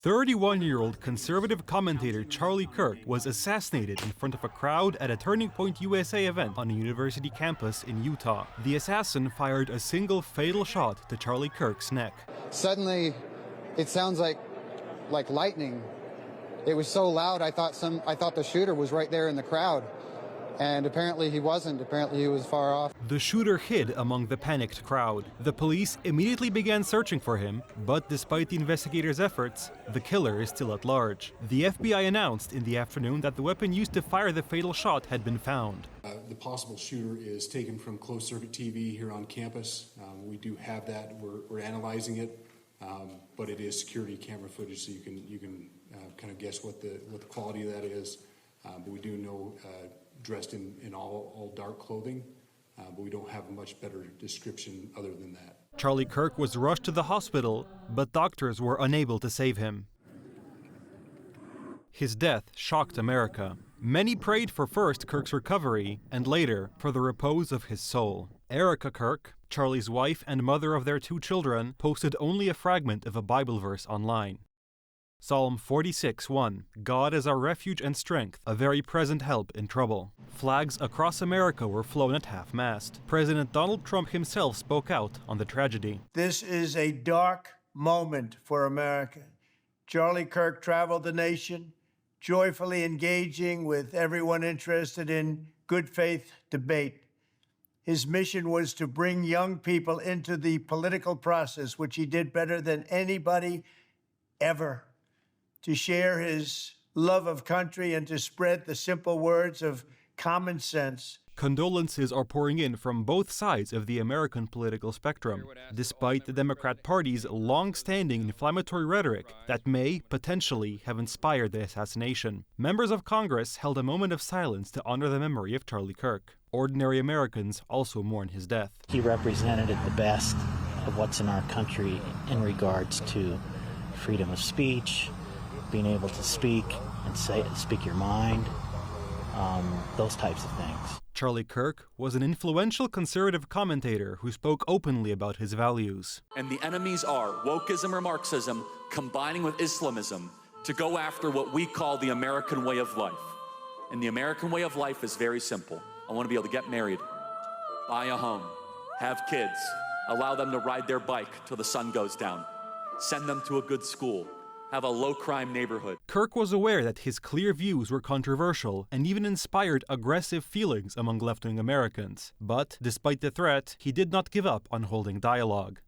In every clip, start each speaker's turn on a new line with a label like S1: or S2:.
S1: 31-year-old conservative commentator Charlie Kirk was assassinated in front of a crowd at a Turning Point USA event on a university campus in Utah. The assassin fired a single fatal shot to Charlie Kirk's neck.
S2: Suddenly, it sounds like lightning. It was so loud, I thought the shooter was right there in the crowd. And apparently he wasn't. Apparently he was far off.
S1: The shooter hid among the panicked crowd. The police immediately began searching for him, but despite the investigators' efforts, the killer is still at large. The FBI announced in the afternoon that the weapon used to fire the fatal shot had been found.
S3: The possible shooter is taken from closed-circuit TV here on campus. We do have that. We're analyzing it, but it is security camera footage, so you can kind of guess what the quality of that is. But we do know dressed in all dark clothing, but we don't have a much better description other than that.
S1: Charlie Kirk was rushed to the hospital, but doctors were unable to save him. His death shocked America. Many prayed for first Kirk's recovery and later for the repose of his soul. Erica Kirk, Charlie's wife and mother of their 2 children, posted only a fragment of a Bible verse online. Psalm 46:1, God is our refuge and strength, a very present help in trouble. Flags across America were flown at half-mast. President Donald Trump himself spoke out on the tragedy.
S4: This is a dark moment for America. Charlie Kirk traveled the nation, joyfully engaging with everyone interested in good faith debate. His mission was to bring young people into the political process, which he did better than anybody ever. To share his love of country and to spread the simple words of common sense.
S1: Condolences are pouring in from both sides of the American political spectrum, despite the Democrat Party's long-standing inflammatory rhetoric that may potentially have inspired the assassination. Members of Congress held a moment of silence to honor the memory of Charlie Kirk. Ordinary Americans also mourn his death.
S5: He represented the best of what's in our country in regards to freedom of speech, being able to speak and speak your mind, those types of things.
S1: Charlie Kirk was an influential conservative commentator who spoke openly about his values.
S6: And the enemies are wokeism or Marxism combining with Islamism to go after what we call the American way of life. And the American way of life is very simple. I want to be able to get married, buy a home, have kids, allow them to ride their bike till the sun goes down, send them to a good school, have a low-crime neighborhood.
S1: Kirk was aware that his clear views were controversial and even inspired aggressive feelings among left-wing Americans. But, despite the threat, he did not give up on holding dialogue.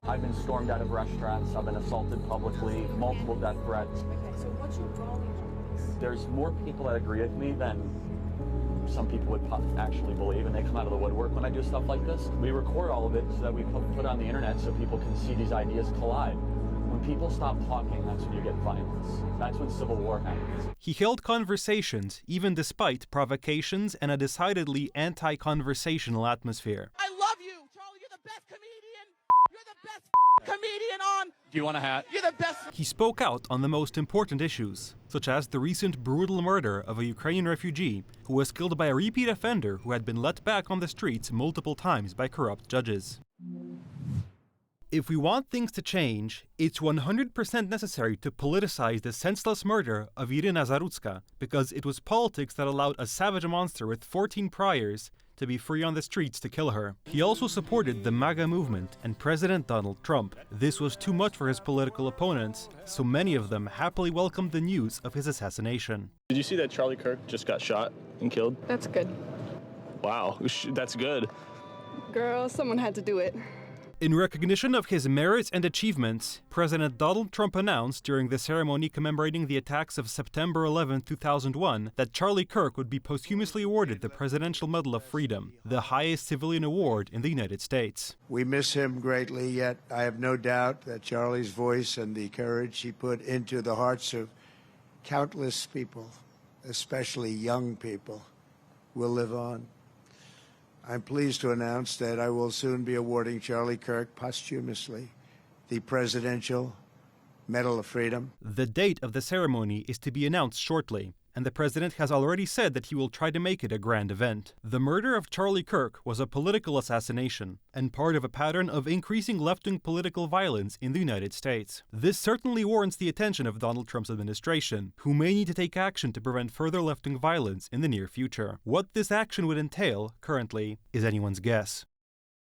S7: I've been stormed out of restaurants, I've been assaulted publicly, multiple death threats.
S8: Okay, so what's your goal?
S7: There's more people that agree with me than some people would actually believe, and they come out of the woodwork when I do stuff like this. We record all of it so that we put on the internet so people can see these ideas collide. When people stop talking, that's when you get violence. That's when civil war happens.
S1: He held conversations, even despite provocations and a decidedly anti-conversational atmosphere.
S8: I love you, Charlie. You're the best comedian. You're the best comedian on.
S6: Do you want a hat?
S8: You're the best.
S1: He spoke out on the most important issues, such as the recent brutal murder of a Ukrainian refugee who was killed by a repeat offender who had been let back on the streets multiple times by corrupt judges. If we want things to change, it's 100% necessary to politicize the senseless murder of Irina Zarutska, because it was politics that allowed a savage monster with 14 priors to be free on the streets to kill her. He also supported the MAGA movement and President Donald Trump. This was too much for his political opponents, so many of them happily welcomed the news of his assassination.
S9: Did you see that Charlie Kirk just got shot and killed?
S10: That's good.
S9: Wow, that's good.
S10: Girl, someone had to do it.
S1: In recognition of his merits and achievements, President Donald Trump announced during the ceremony commemorating the attacks of September 11, 2001, that Charlie Kirk would be posthumously awarded the Presidential Medal of Freedom, the highest civilian award in the United States.
S4: We miss him greatly, yet I have no doubt that Charlie's voice and the courage he put into the hearts of countless people, especially young people, will live on. I'm pleased to announce that I will soon be awarding Charlie Kirk posthumously the Presidential Medal of Freedom.
S1: The date of the ceremony is to be announced shortly, and the president has already said that he will try to make it a grand event. The murder of Charlie Kirk was a political assassination, and part of a pattern of increasing left-wing political violence in the United States. This certainly warrants the attention of Donald Trump's administration, who may need to take action to prevent further left-wing violence in the near future. What this action would entail, currently, is anyone's guess.